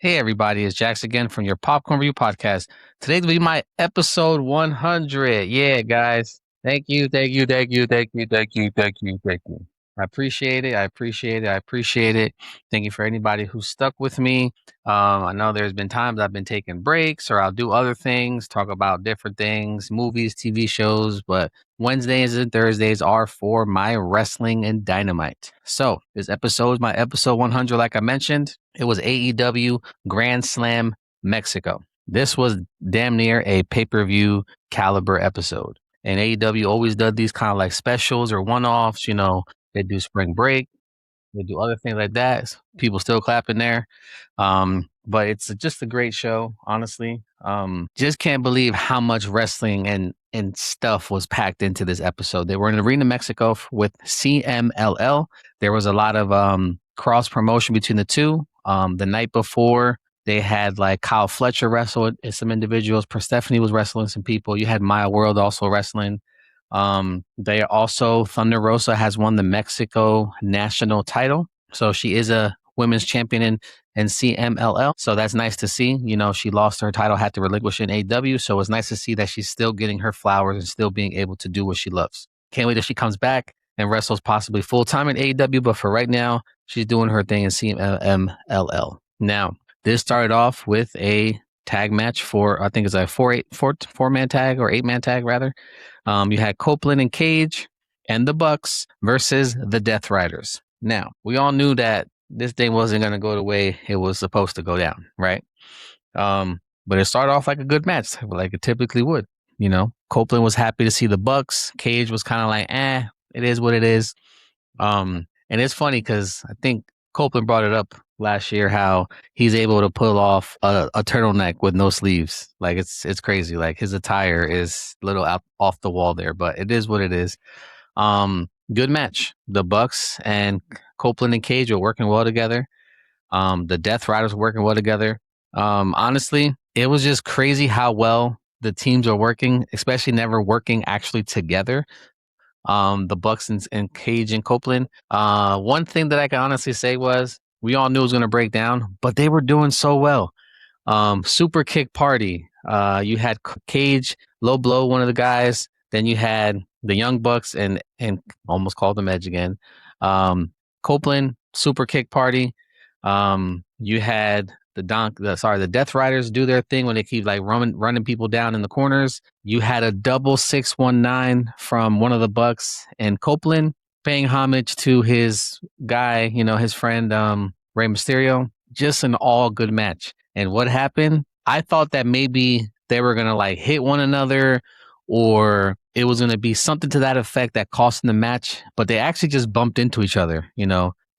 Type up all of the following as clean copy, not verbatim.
Hey everybody, it's Jax again from your Popcorn Review Podcast. Today's will be my episode 100. Yeah, guys. Thank you, thank you, thank you, thank you, thank you, thank you, thank you. I appreciate it. I appreciate it. I appreciate it. Thank you for anybody who stuck with me. I know there's been times I've been taking breaks or I'll do other things, talk about different things, movies, TV shows, but Wednesdays and Thursdays are for my wrestling and dynamite. So this episode is my episode 100, like I mentioned. It was AEW Grand Slam Mexico. This was damn near a pay-per-view caliber episode. And AEW always does these kind of like specials or one-offs. They do spring break, they do other things like that. People still clapping there. But it's just a great show, honestly. Just can't believe how much wrestling and stuff was packed into this episode. They were in Arena Mexico with CMLL. There was a lot of cross promotion between the two. The night before, they had like Kyle Fletcher wrestle and some individuals. Persephone was wrestling some people. You had Maya World also wrestling. They also, Thunder Rosa has won the Mexico national title. So she is a women's champion in CMLL. So that's nice to see. She lost her title, had to relinquish in AEW. So it's nice to see that she's still getting her flowers and still being able to do what she loves. Can't wait till she comes back and wrestles possibly full time in AEW. But for right now, she's doing her thing in CMLL. Now, this started off with a tag match for, I think it's a four-man tag or 8-man tag rather. You had Copeland and Cage and the Bucks versus the Death Riders. Now, we all knew that this thing wasn't going to go the way it was supposed to go down, right? But it started off like a good match, like it typically would. Copeland was happy to see the Bucks. Cage was kind of like, it is what it is. And it's funny because I think Copeland brought it up last year how he's able to pull off a turtleneck with no sleeves. Like it's crazy. Like his attire is a little out off the wall there, but it is what it is. Good match. The Bucks and Copeland and Cage were working well together. The Death Riders were working well together. Honestly, it was just crazy how well the teams are working, especially never working actually together. The Bucks and Cage and Copeland. One thing that I can honestly say was we all knew it was going to break down, but they were doing so well. Super kick party. You had Cage low blow one of the guys. Then you had the Young Bucks and almost called them Edge again. Copeland super kick party. You had the Death Riders do their thing when they keep like running people down in the corners. You had a double 619 from one of the Bucks and Copeland paying homage to his guy, his friend Rey Mysterio. Just an all good match. And what happened? I thought that maybe they were gonna like hit one another or it was gonna be something to that effect that cost them the match, but they actually just bumped into each other,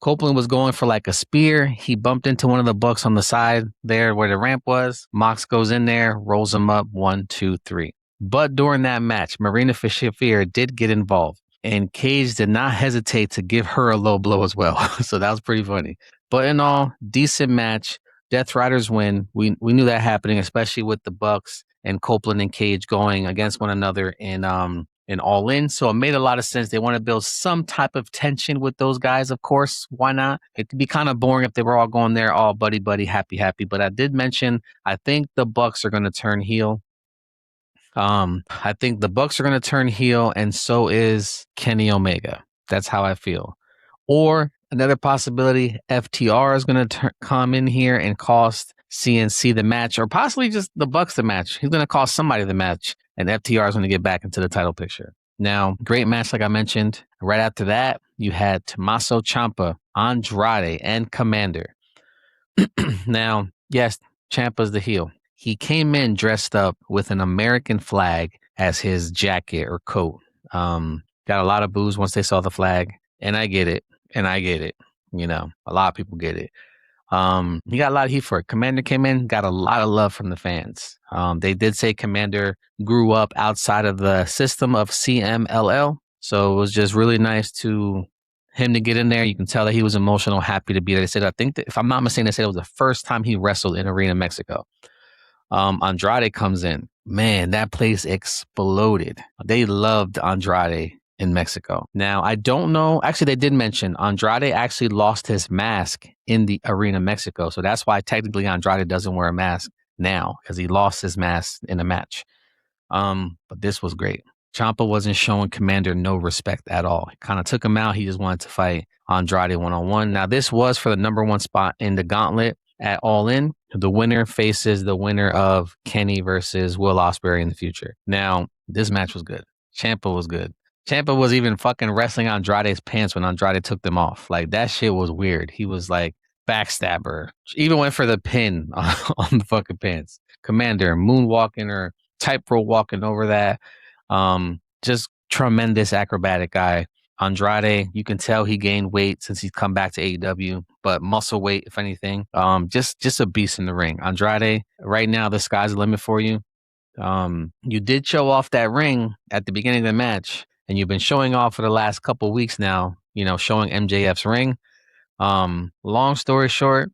Copeland was going for like a spear. He bumped into one of the Bucks on the side there where the ramp was. Mox goes in there, rolls him up 1, 2, 3. But during that match, Marina Shafir did get involved and Cage did not hesitate to give her a low blow as well. So that was pretty funny. But in all, decent match. Death Riders win. We knew that happening, especially with the Bucks and Copeland and Cage going against one another in All In. So it made a lot of sense. They want to build some type of tension with those guys, of course. Why not? It'd be kind of boring if they were all going there, all buddy, happy. But I did mention, I think the Bucks are going to turn heel. I think the Bucks are going to turn heel, and so is Kenny Omega. That's how I feel. Or another possibility, FTR is going to come in here and cost CNC the match, or possibly just the Bucks the match. He's going to cost somebody the match, and FTR is going to get back into the title picture. Now, great match, like I mentioned. Right after that, you had Tommaso Ciampa, Andrade, and Commander. Now, yes, Ciampa's the heel. He came in dressed up with an American flag as his jacket or coat. Got a lot of boos once they saw the flag, and I get it. A lot of people get it. He got a lot of heat for it. Commander came in, got a lot of love from the fans. They did say Commander grew up outside of the system of CMLL. So it was just really nice to him to get in there. You can tell that he was emotional, happy to be there. They said, I think that, if I'm not mistaken, they said it was the first time he wrestled in Arena Mexico. Andrade comes in. Man, that place exploded. They loved Andrade. in Mexico. Now, I don't know. Actually, they did mention Andrade actually lost his mask in the Arena Mexico. So that's why technically Andrade doesn't wear a mask now, because he lost his mask in a match. But this was great. Ciampa wasn't showing Commander no respect at all. He kind of took him out. He just wanted to fight Andrade one-on-one. Now, this was for the number one spot in the gauntlet at All In. The winner faces the winner of Kenny versus Will Ospreay in the future. Now, this match was good. Ciampa was good. Ciampa was even fucking wrestling Andrade's pants when Andrade took them off. Like, that shit was weird. He was like, backstabber. Even went for the pin on the fucking pants. Commander moonwalking or tightrope walking over that. Just tremendous acrobatic guy. Andrade, you can tell he gained weight since he's come back to AEW, but muscle weight, if anything. Just a beast in the ring. Andrade, right now, the sky's the limit for you. You did show off that ring at the beginning of the match, and you've been showing off for the last couple weeks now, showing MJF's ring. Long story short,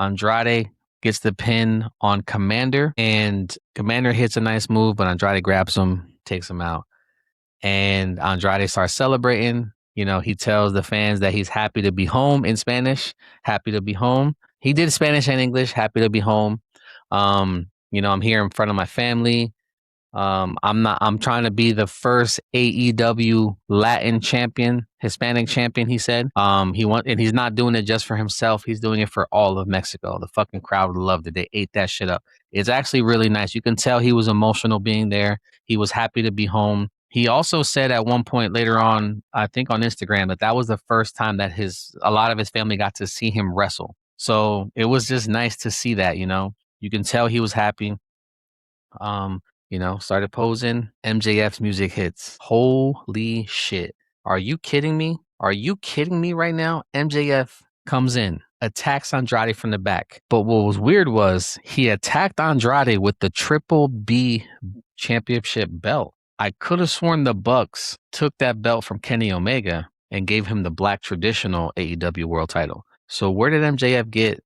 Andrade gets the pin on Commander, and Commander hits a nice move, but Andrade grabs him, takes him out. And Andrade starts celebrating. He tells the fans that he's happy to be home in Spanish, happy to be home. He did Spanish and English, happy to be home. I'm here in front of my family. I'm trying to be the first AEW Latin champion, Hispanic champion, he said. And he's not doing it just for himself. He's doing it for all of Mexico. The fucking crowd loved it. They ate that shit up. It's actually really nice. You can tell he was emotional being there. He was happy to be home. He also said at one point later on, I think on Instagram, that was the first time that a lot of his family got to see him wrestle. So it was just nice to see that, You can tell he was happy. Started posing. MJF's music hits. Holy shit. Are you kidding me? Are you kidding me right now? MJF comes in, attacks Andrade from the back. But what was weird was he attacked Andrade with the Triple B championship belt. I could have sworn the Bucks took that belt from Kenny Omega and gave him the black traditional AEW world title. So where did MJF get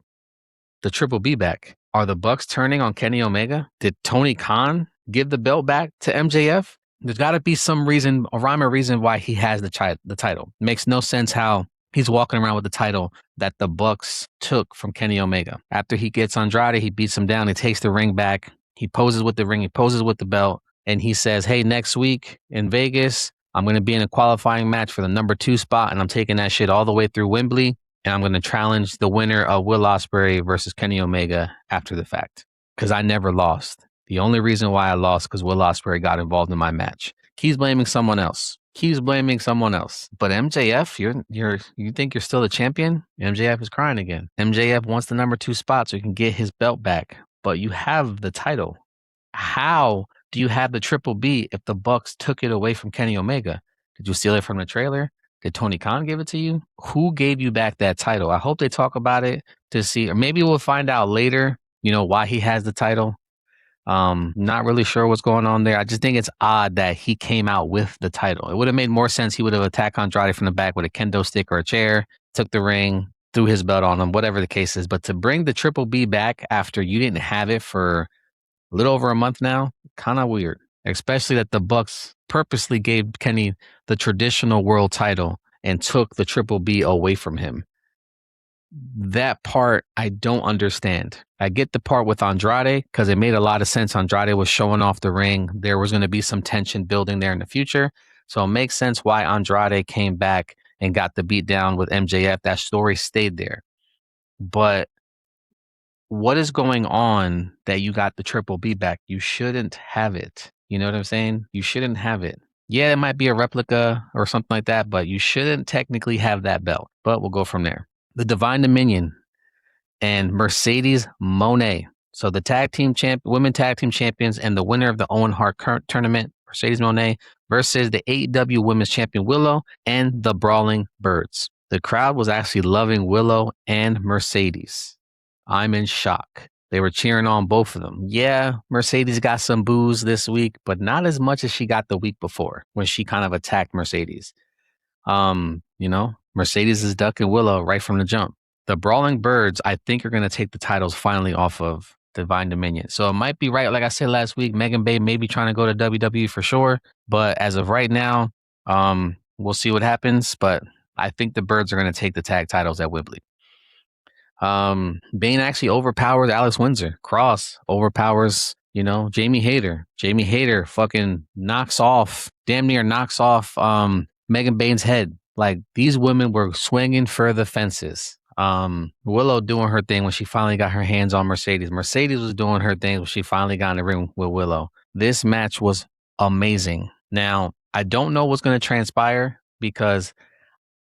the Triple B back? Are the Bucks turning on Kenny Omega? Did Tony Khan give the belt back to MJF? There's got to be some reason, a rhyme or reason why he has the title. Makes no sense how he's walking around with the title that the Bucks took from Kenny Omega. After he gets Andrade, he beats him down. He takes the ring back. He poses with the ring. He poses with the belt. And he says, hey, next week in Vegas, I'm going to be in a qualifying match for the number 2 spot. And I'm taking that shit all the way through Wembley. And I'm going to challenge the winner of Will Ospreay versus Kenny Omega after the fact. Because I never lost. The only reason why I lost because Will Ospreay got involved in my match. Keeps blaming someone else. But MJF, you think you're still the champion? MJF is crying again. MJF wants the number 2 spot so he can get his belt back. But you have the title. How do you have the Triple B if the Bucks took it away from Kenny Omega? Did you steal it from the trailer? Did Tony Khan give it to you? Who gave you back that title? I hope they talk about it to see, or maybe we'll find out later, why he has the title. Not really sure what's going on there. I just think it's odd that he came out with the title. It would have made more sense. He would have attacked Andrade from the back with a kendo stick or a chair, took the ring, threw his belt on him, whatever the case is. But to bring the Triple B back after you didn't have it for a little over a month now, kind of weird. Especially that the Bucks purposely gave Kenny the traditional world title and took the Triple B away from him. That part I don't understand. I get the part with Andrade because it made a lot of sense. Andrade was showing off the ring. There was going to be some tension building there in the future. So it makes sense why Andrade came back and got the beat down with MJF. That story stayed there. But what is going on that you got the Triple B back? You shouldn't have it. You know what I'm saying? You shouldn't have it. Yeah, it might be a replica or something like that, but you shouldn't technically have that belt. But we'll go from there. The Divine Dominion and Mercedes Moné. So the women tag team champions and the winner of the Owen Hart current tournament, Mercedes Moné, versus the AEW women's champion Willow and the Brawling Birds. The crowd was actually loving Willow and Mercedes. I'm in shock. They were cheering on both of them. Yeah, Mercedes got some boos this week, but not as much as she got the week before when she kind of attacked Mercedes. Mercedes is ducking Willow right from the jump. The Brawling Birds, I think, are going to take the titles finally off of Divine Dominion. So it might be right, like I said last week, Megan Bay may be trying to go to WWE for sure. But as of right now, We'll see what happens, but I think the Birds are going to take the tag titles at Wembley. Bane actually overpowers Alex Windsor. Cross overpowers, Jamie Hayter. Jamie Hayter fucking damn near knocks off Megan Bane's head. Like, these women were swinging for the fences. Willow doing her thing when she finally got her hands on Mercedes. Mercedes was doing her thing when she finally got in the ring with Willow. This match was amazing. Now, I don't know what's going to transpire because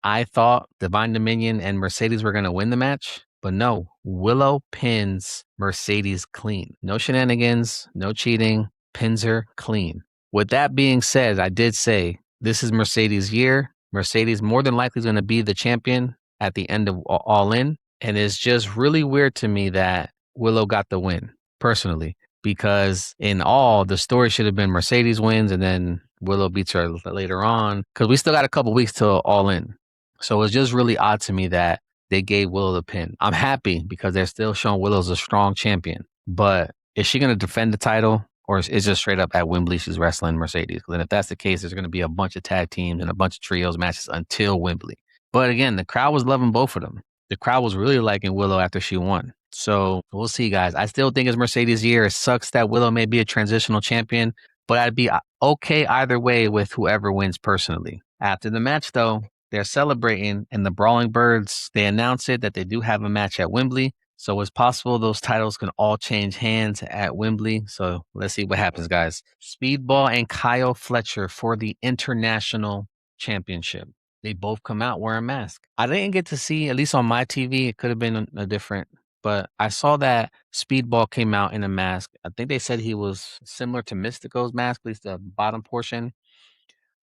I thought Divine Dominion and Mercedes were going to win the match, but no, Willow pins Mercedes clean. No shenanigans, no cheating, pins her clean. With that being said, I did say this is Mercedes' year. Mercedes more than likely is going to be the champion at the end of All In. And it's just really weird to me that Willow got the win, personally, because in all, the story should have been Mercedes wins and then Willow beats her later on, because we still got a couple weeks till All In. So it's just really odd to me that they gave Willow the pin. I'm happy because they're still showing Willow's a strong champion. But is she going to defend the title, or is it just straight up at Wembley she's wrestling Mercedes? Because if that's the case, there's going to be a bunch of tag teams and a bunch of trios matches until Wembley. But again, the crowd was loving both of them. The crowd was really liking Willow after she won. So we'll see, guys. I still think it's Mercedes' year. It sucks that Willow may be a transitional champion, but I'd be okay either way with whoever wins personally. After the match, though, they're celebrating, and the Brawling Birds, they announced it that they do have a match at Wembley. So it's possible those titles can all change hands at Wembley. So let's see what happens, guys. Speedball and Kyle Fletcher for the International Championship. They both come out wearing masks. I didn't get to see, at least on my TV, it could have been a different, but I saw that Speedball came out in a mask. I think they said he was similar to Mystico's mask, at least the bottom portion.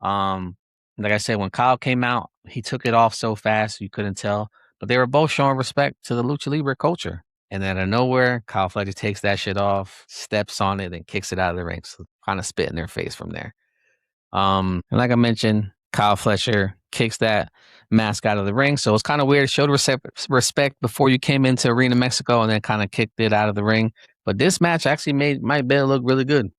Like I said, when Kyle came out, he took it off so fast you couldn't tell. But they were both showing respect to the Lucha Libre culture. And then out of nowhere, Kyle Fletcher takes that shit off, steps on it, and kicks it out of the ring. So kind of spit in their face from there. And like I mentioned, Kyle Fletcher kicks that mask out of the ring. So it's kind of weird. Showed respect before you came into Arena Mexico and then kind of kicked it out of the ring. But this match actually made Bailey look really good.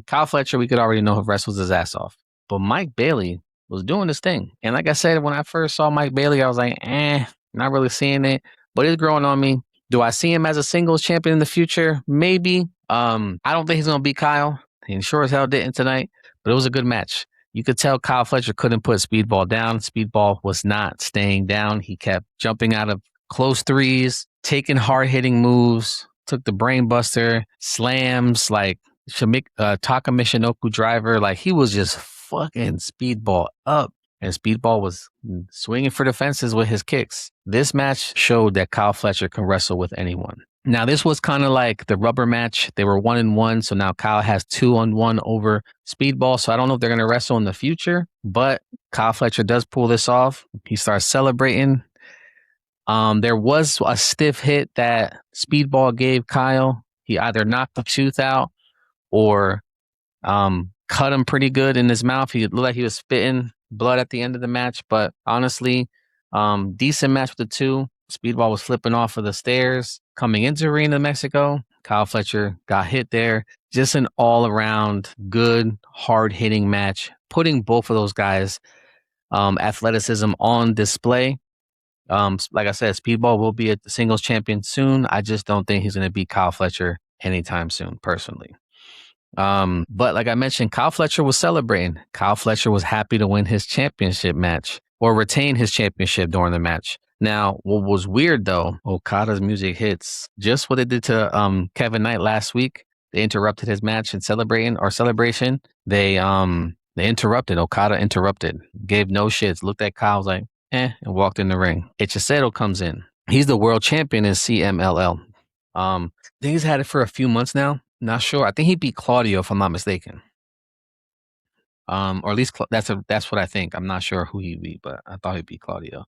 Kyle Fletcher, we could already know, wrestles his ass off. But Mike Bailey was doing this thing. And like I said, when I first saw Mike Bailey, I was like, not really seeing it. But it's growing on me. Do I see him as a singles champion in the future? Maybe. I don't think he's going to beat Kyle. He sure as hell didn't tonight. But it was a good match. You could tell Kyle Fletcher couldn't put Speedball down. Speedball was not staying down. He kept jumping out of close threes, taking hard-hitting moves, took the brain buster, slams, like Taka Michinoku driver. Like, he was just fucking Speedball up. And Speedball was swinging for the fences with his kicks. This match showed that Kyle Fletcher can wrestle with anyone. Now, this was kind of like the rubber match. They were 1-1, so now Kyle has 2-1 over Speedball. So I don't know if they're going to wrestle in the future, but Kyle Fletcher does pull this off. He starts celebrating. There was a stiff hit that Speedball gave Kyle. He either knocked the tooth out or cut him pretty good in his mouth. He looked like he was spitting blood at the end of the match, but honestly, decent match with the two. Speedball was flipping off of the stairs coming into Arena Mexico. Kyle Fletcher got hit there. Just an all-around good, hard-hitting match, putting both of those guys' athleticism on display. Like I said, Speedball will be a singles champion soon. I just don't think he's going to beat Kyle Fletcher anytime soon, personally. But like I mentioned, Kyle Fletcher was celebrating. Kyle Fletcher was happy to win his championship match or retain his championship during the match. Now, what was weird though, Okada's music hits just what they did to Kevin Knight last week. They interrupted his match and celebration. They interrupted. Okada interrupted, gave no shits, looked at Kyle, was like, and walked in the ring. Ichiseto comes in. He's the world champion in CMLL. I think he's had it for a few months now. Not sure. I think he beat Claudio, if I'm not mistaken. Or at least that's what I think. I'm not sure who he beat, but I thought he beat Claudio.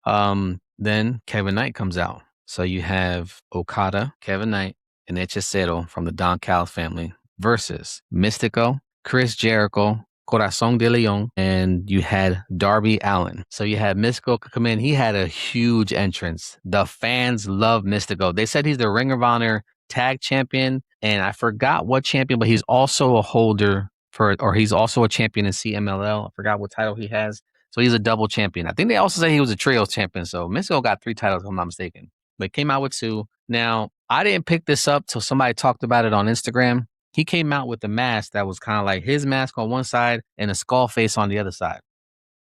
Then Kevin Knight comes out. So you have Okada, Kevin Knight, and Ichiseto from the Don Callis family versus Mystico, Chris Jericho, Corazon de Leon, and you had Darby Allin. So you had Mystico come in. He had a huge entrance. The fans love Mystico. They said he's the Ring of Honor tag champion, and I forgot what champion, but he's also a holder or he's also a champion in CMLL. I forgot what title he has. So he's a double champion. I think they also say he was a trios champion. So Mystico got 3 titles, if I'm not mistaken. But came out with 2. Now, I didn't pick this up till somebody talked about it on Instagram. He came out with a mask that was kind of like his mask on one side and a skull face on the other side.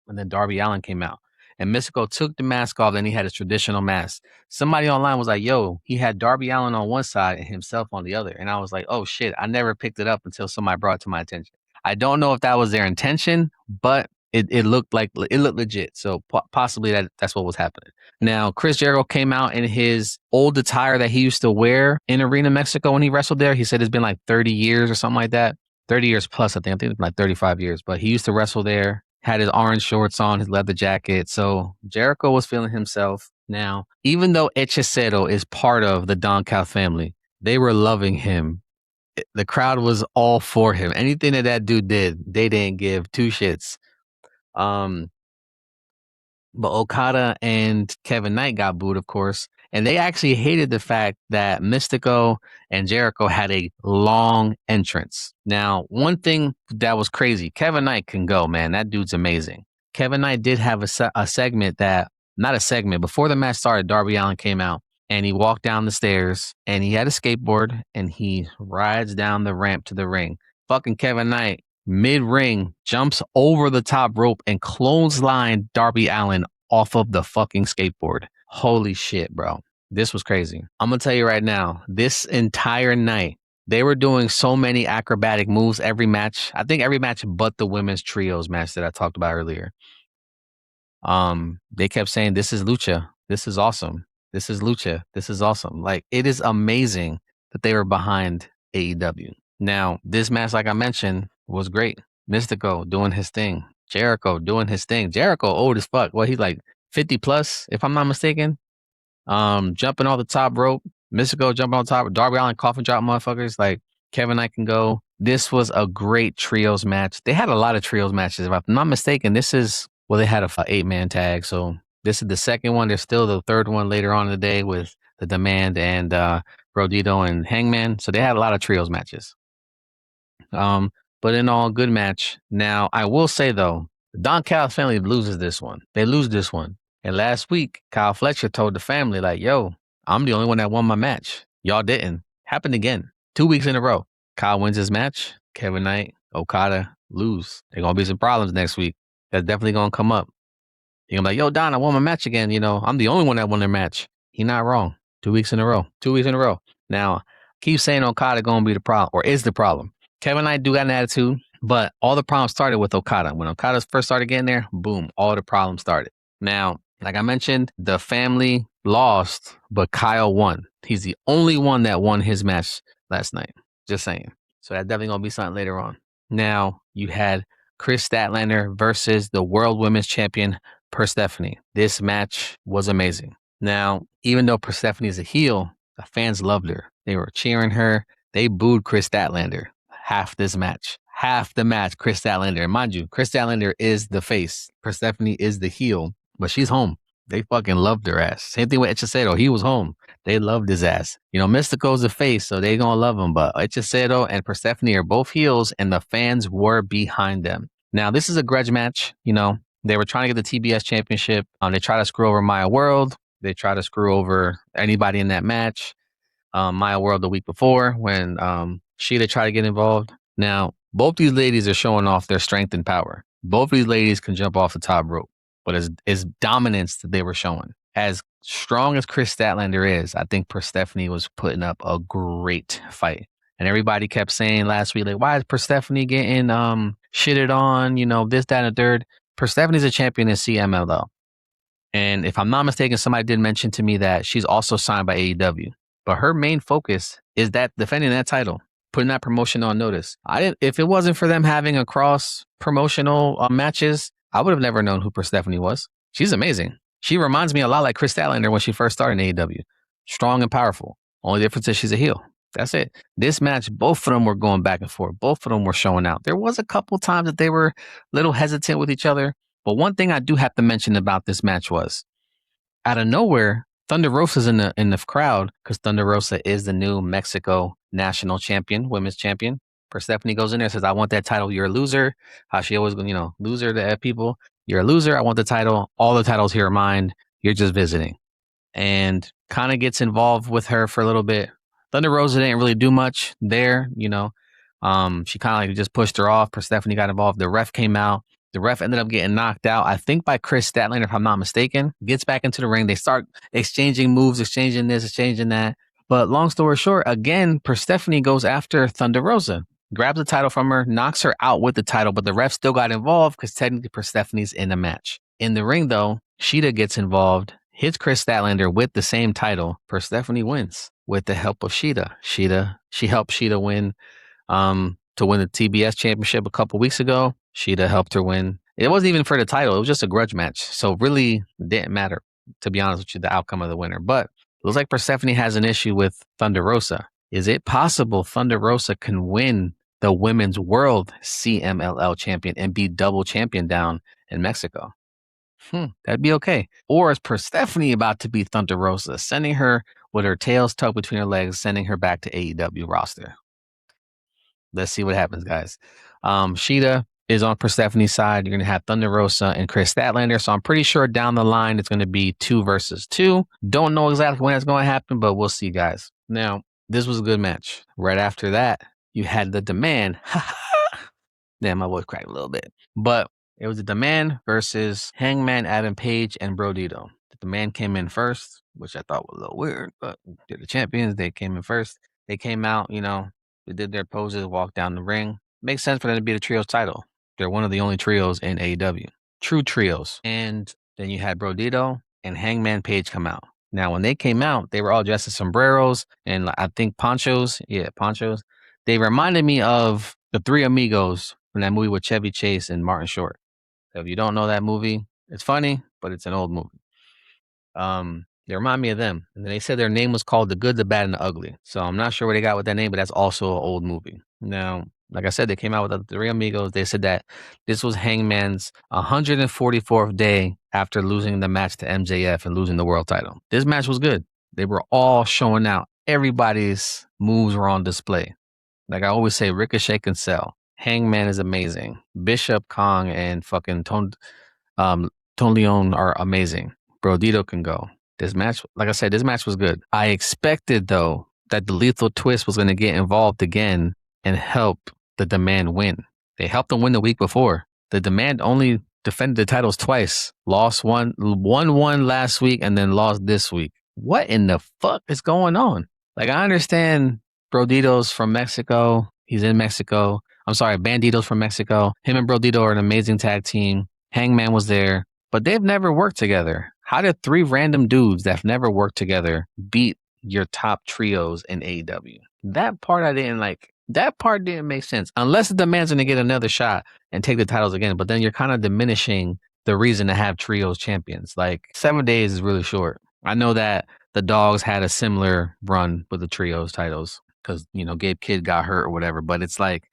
And then Darby Allin came out. And Mystico took the mask off, and he had his traditional mask. Somebody online was like, yo, he had Darby Allin on one side and himself on the other. And I was like, oh, shit, I never picked it up until somebody brought it to my attention. I don't know if that was their intention, but it looked legit. So possibly that's what was happening. Now, Chris Jericho came out in his old attire that he used to wear in Arena Mexico when he wrestled there. He said it's been like 30 years or something like that. 30 years plus, I think it's like 35 years. But he used to wrestle there, had his orange shorts on, his leather jacket. So Jericho was feeling himself. Now, even though Hechicero is part of the Don Cal family, they were loving him. The crowd was all for him. Anything that dude did, they didn't give 2 shits. But Okada and Kevin Knight got booed, of course. And they actually hated the fact that Mystico and Jericho had a long entrance. Now, one thing that was crazy, Kevin Knight can go, man. That dude's amazing. Kevin Knight did have a segment not a segment, before the match started, Darby Allin came out and he walked down the stairs and he had a skateboard and he rides down the ramp to the ring. Fucking Kevin Knight, mid-ring, jumps over the top rope and clothesline Darby Allin off of the fucking skateboard. Holy shit, bro. This was crazy. I'm going to tell you right now, this entire night, they were doing so many acrobatic moves every match. I think every match but the women's trios match that I talked about earlier. They kept saying, this is lucha. This is awesome. This is lucha. This is awesome. Like, it is amazing that they were behind AEW. Now, this match, like I mentioned, was great. Mystico doing his thing. Jericho doing his thing. Jericho old as fuck. Well, he's like 50 plus, if I'm not mistaken. Jumping off the top rope. Mystico jumping on top. Darby Allin coffin drop motherfuckers. Like, Kevin Knight can go. This was a great trios match. They had a lot of trios matches. If I'm not mistaken, they had a 8-man tag. So this is the second one. There's still the third one later on in the day with the Demand and Rodito and Hangman. So they had a lot of trios matches. But in all, good match. Now, I will say, though, the Don Cal family loses this one. They lose this one. And last week, Kyle Fletcher told the family, like, yo, I'm the only one that won my match. Y'all didn't. Happened again. 2 weeks in a row. Kyle wins his match. Kevin Knight, Okada lose. There's going to be some problems next week. That's definitely going to come up. You're going to be like, yo, Don, I won my match again. You know, I'm the only one that won their match. He's not wrong. 2 weeks in a row. 2 weeks in a row. Now, keep saying Okada going to be the problem, or is the problem. Kevin Knight do got an attitude, but all the problems started with Okada. When Okada first started getting there, boom, all the problems started. Now, like I mentioned, the family lost, but Kyle won. He's the only one that won his match last night. Just saying. So that's definitely going to be something later on. Now, you had Chris Statlander versus the World Women's Champion, Persephone. This match was amazing. Now, even though Persephone is a heel, the fans loved her. They were cheering her. They booed Chris Statlander. Half the match, Chris Statlander. And mind you, Chris Statlander is the face. Persephone is the heel, but she's home. They fucking loved her ass. Same thing with Hechicero. He was home. They loved his ass. You know, Mystico's the face, so they gonna love him. But Hechicero and Persephone are both heels, and the fans were behind them. Now, this is a grudge match. You know, they were trying to get the TBS championship. They try to screw over Maya World. They try to screw over anybody in that match. Maya World the week before when Sheeta tried to get involved. Now, both these ladies are showing off their strength and power. Both of these ladies can jump off the top rope, but as dominance that they were showing. As strong as Chris Statlander is, I think Persephone was putting up a great fight. And everybody kept saying last week, like, why is Persephone getting shitted on? You know, this, that, and the third. Persephone's a champion in CML, though. And if I'm not mistaken, somebody did mention to me that she's also signed by AEW. But her main focus is that defending that title, putting that promotion on notice. If it wasn't for them having a cross promotional matches, I would have never known who Persephone was. She's amazing. She reminds me a lot like Chris Statlander when she first started in AEW. Strong and powerful. Only difference is she's a heel. That's it. This match, both of them were going back and forth. Both of them were showing out. There was a couple times that they were a little hesitant with each other. But one thing I do have to mention about this match was, out of nowhere, Thunder Rosa's in the crowd, because Thunder Rosa is the new Mexico national champion, women's champion. Persephone goes in there and says, I want that title. You're a loser. How she always, loser to people. You're a loser. I want the title. All the titles here are mine. You're just visiting. And kind of gets involved with her for a little bit. Thunder Rosa didn't really do much there, She kind of like just pushed her off. Persephone got involved. The ref came out. The ref ended up getting knocked out, I think by Chris Statlander, if I'm not mistaken. Gets back into the ring. They start exchanging moves, exchanging this, exchanging that. But long story short, again, Persephone goes after Thunder Rosa, grabs the title from her, knocks her out with the title, but the ref still got involved because technically Persephone's in the match. In the ring, though, Sheeta gets involved, hits Chris Statlander with the same title. Persephone wins with the help of Sheeta. She helped Sheeta win to win the TBS championship a couple weeks ago. Sheeta helped her win. It wasn't even for the title. It was just a grudge match. So really it didn't matter, to be honest with you, the outcome of the winner. But it looks like Persephone has an issue with Thunder Rosa. Is it possible Thunder Rosa can win the Women's World CMLL champion and be double champion down in Mexico? That'd be okay. Or is Persephone about to beat Thunder Rosa, sending her with her tails tucked between her legs, sending her back to AEW roster? Let's see what happens, guys. Sheeta is on Persephone's side. You're going to have Thunder Rosa and Chris Statlander. So I'm pretty sure down the line it's going to be 2 versus 2. Don't know exactly when it's going to happen, but we'll see, guys. Now, this was a good match. Right after that, you had the Demand. Damn, my voice cracked a little bit. But it was the Demand versus Hangman, Adam Page, and Brodito. The Demand came in first, which I thought was a little weird, but they're the champions. They came in first. They came out, they did their poses, walked down the ring. Makes sense for them to be the trios title. They're one of the only trios in AEW. True trios. And then you had Brodito and Hangman Page come out. Now, when they came out, they were all dressed as sombreros and I think ponchos. Yeah, ponchos. They reminded me of the Three Amigos from that movie with Chevy Chase and Martin Short. So if you don't know that movie, it's funny, but it's an old movie. They remind me of them. And they said their name was called The Good, the Bad, and the Ugly. So I'm not sure where they got with that name, but that's also an old movie. Now, like I said, they came out with the Three Amigos. They said that this was Hangman's 144th day after losing the match to MJF and losing the world title. This match was good. They were all showing out. Everybody's moves were on display. Like I always say, Ricochet can sell. Hangman is amazing. Bishop, Kong, and fucking Tone Leon are amazing. Brodito can go. This match, like I said, this match was good. I expected, though, that the Lethal Twist was going to get involved again and help the Demand win. They helped them win the week before. The Demand only defended the titles twice. Won one last week and then lost this week. What in the fuck is going on? Like, I understand Brodito's from Mexico. He's in Mexico. I'm sorry, Bandito's from Mexico. Him and Brodito are an amazing tag team. Hangman was there, but they've never worked together. How did 3 random dudes that have never worked together beat your top trios in AEW? That part I didn't like. That part didn't make sense. Unless the Demand's going to get another shot and take the titles again, but then you're kind of diminishing the reason to have trios champions. Like 7 days is really short. I know that the Dogs had a similar run with the trios titles because, Gabe Kidd got hurt or whatever, but it's like,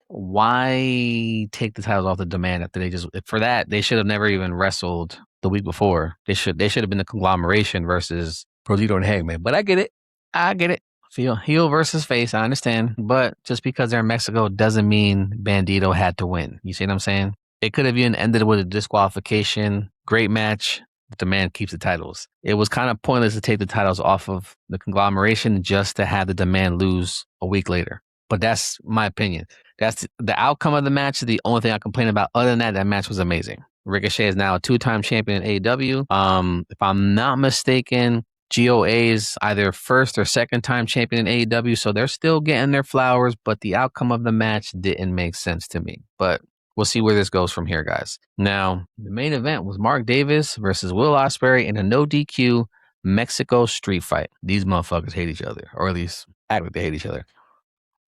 why take the titles off the Demand after for that, they should have never even wrestled the week before. They should have been the conglomeration versus Brodito and Hangman. But I get it. Heel versus face, I understand. But just because they're in Mexico doesn't mean Bandito had to win. You see what I'm saying? It could have even ended with a disqualification. Great match. The man keeps the titles. It was kind of pointless to take the titles off of the conglomeration just to have the Demand lose a week later. But that's my opinion. That's the outcome of the match. The only thing I complain about. Other than that match was amazing. Ricochet is now a 2-time champion in AEW. If I'm not mistaken, GOA is either first or second time champion in AEW, so they're still getting their flowers, but the outcome of the match didn't make sense to me. But we'll see where this goes from here, guys. Now, the main event was Mark Davis versus Will Ospreay in a no DQ Mexico street fight. These motherfuckers hate each other, or at least act like they hate each other.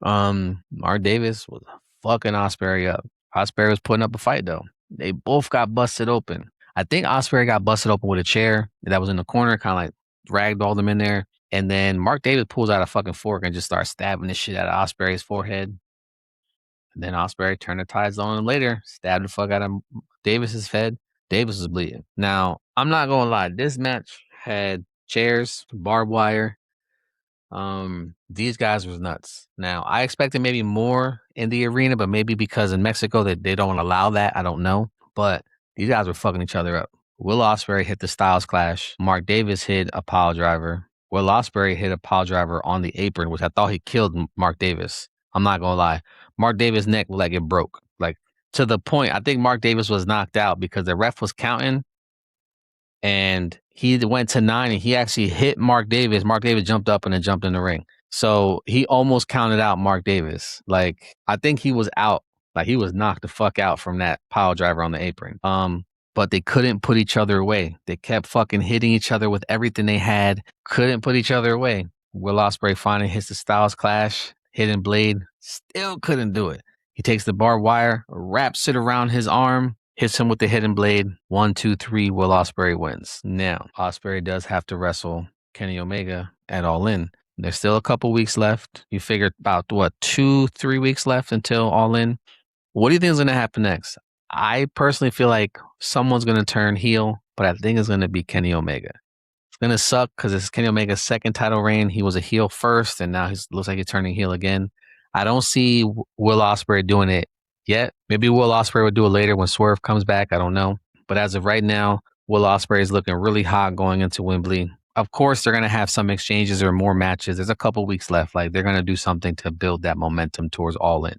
Mark Davis was fucking Ospreay up. Ospreay was putting up a fight, though. They both got busted open. I think Ospreay got busted open with a chair that was in the corner, kind of like dragged all them in there. And then Mark Davis pulls out a fucking fork and just starts stabbing the shit out of Ospreay's forehead. And then Ospreay turned the tides on him later, stabbed the fuck out of Davis's head. Davis was bleeding. Now, I'm not going to lie. This match had chairs, barbed wire. These guys was nuts. Now, I expected maybe more in the arena, but maybe because in Mexico they don't allow that. I don't know. But these guys were fucking each other up. Will Ospreay hit the Styles Clash. Mark Davis hit a pile driver. Will Ospreay hit a pile driver on the apron, which I thought he killed Mark Davis. I'm not gonna lie. Mark Davis' neck looked like it broke. Like to the point, I think Mark Davis was knocked out because the ref was counting and he went to 9 and he actually hit Mark Davis. Mark Davis jumped up and then jumped in the ring. So he almost counted out Mark Davis. Like I think he was out. Like he was knocked the fuck out from that pile driver on the apron. But they couldn't put each other away. They kept fucking hitting each other with everything they had. Couldn't put each other away. Will Ospreay finally hits the Styles Clash, hidden blade, still couldn't do it. He takes the barbed wire, wraps it around his arm, hits him with the hidden blade. 1, 2, 3. Will Ospreay wins. Now, Ospreay does have to wrestle Kenny Omega at All In. There's still a couple weeks left. You figure about 2, 3 weeks left until All In. What do you think is going to happen next? I personally feel like someone's going to turn heel, but I think it's going to be Kenny Omega. It's going to suck because it's Kenny Omega's second title reign. He was a heel first, and now he looks like he's turning heel again. I don't see Will Ospreay doing it yet. Maybe Will Ospreay will do it later when Swerve comes back. I don't know. But as of right now, Will Ospreay is looking really hot going into Wembley. Of course, they're going to have some exchanges or more matches. There's a couple weeks left. Like they're going to do something to build that momentum towards All In.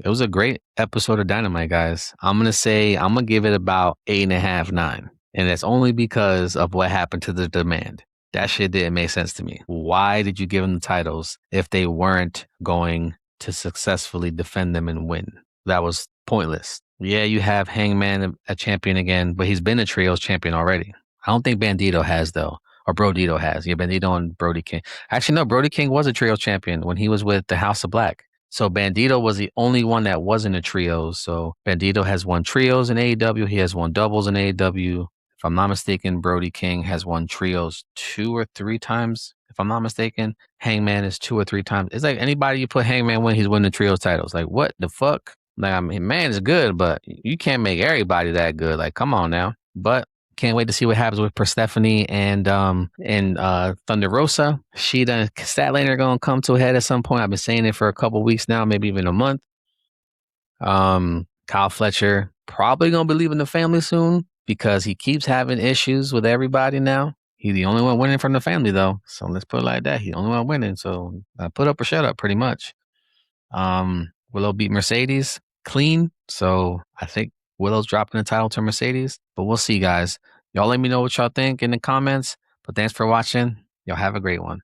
It was a great episode of Dynamite, guys. I'm gonna give it about 8.5, 9. And that's only because of what happened to the demand. That shit didn't make sense to me. Why did you give them the titles if they weren't going to successfully defend them and win? That was pointless. Yeah, you have Hangman a champion again, but he's been a trios champion already. I don't think Bandito has though. Or Brodito has. Yeah, Bandito and Brody King. Actually, no, Brody King was a trios champion when he was with the House of Black. So Bandito was the only one that wasn't a trios. So Bandito has won trios in AEW. He has won doubles in AEW. If I'm not mistaken, Brody King has won trios 2 or 3 times. If I'm not mistaken, Hangman is 2 or 3 times. It's like anybody you put Hangman when he's winning the trios titles. Like what the fuck? Like I mean, man is good, but you can't make everybody that good. Like come on now. But can't wait to see what happens with Persephone and Thunder Rosa. Sheeta and Statlander are gonna come to a head at some point. I've been saying it for a couple weeks now, maybe even a month. Kyle Fletcher probably gonna be leaving the family soon because he keeps having issues with everybody now. He's the only one winning from the family though. So let's put it like that. He's the only one winning. So put up or shut up pretty much. Willow beat Mercedes clean. So I think Willow's dropping the title to Mercedes, but we'll see, guys. Y'all let me know what y'all think in the comments. But thanks for watching. Y'all have a great one.